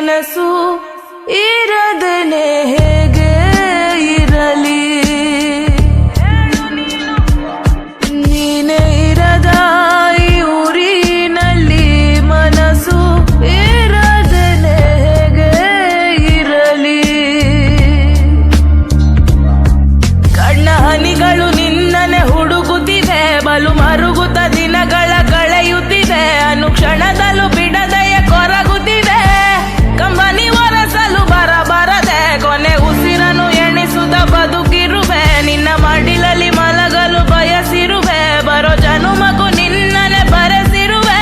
ಮನಸ್ಸು ಇರದನೆ ಹೇಗೆ ಇರಲಿ, ನೀನೇ ಇರದ ಈ ಊರಿನಲ್ಲಿ ಮನಸ್ಸು ಇರದನೆ ಹೇಗೆ ಇರಲಿ. ಕಣ್ಣ ಹನಿಗಳು ನಿನ್ನನೆ ಹುಡುಕುತ್ತಿದೆ, ಬಲು ಮರುಗುತ್ತ ದಿನಗಳ ಕಳೆಯುತ್ತಿದೆ, ಅನುಕ್ಷಣದಲ್ಲೂ ಬಿಡದೆಯ ಕೊರಗುತ್ತಿದೆ, ಕಂಬನಿ ಒರೆಸಲು ಬರದೆ ಕೊನೆ ಉಸಿರನ್ನು ಎಣಿಸುತ್ತ ಬದುಕಿರುವೆ, ನಿನ್ನ ಮಡಿಲಲ್ಲಿ ಮಲಗಲು ಬಯಸಿರುವೆ, ಬರೋ ಜನುಮಗೂ ನಿನ್ನನೆ ಬರೆಸಿರುವೆ,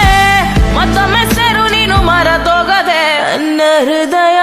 ಮತ್ತೊಮ್ಮೆ ಸೆರು ನೀನು ಮರೆತೋಗದೆ ನನ್ನ ಹೃದಯ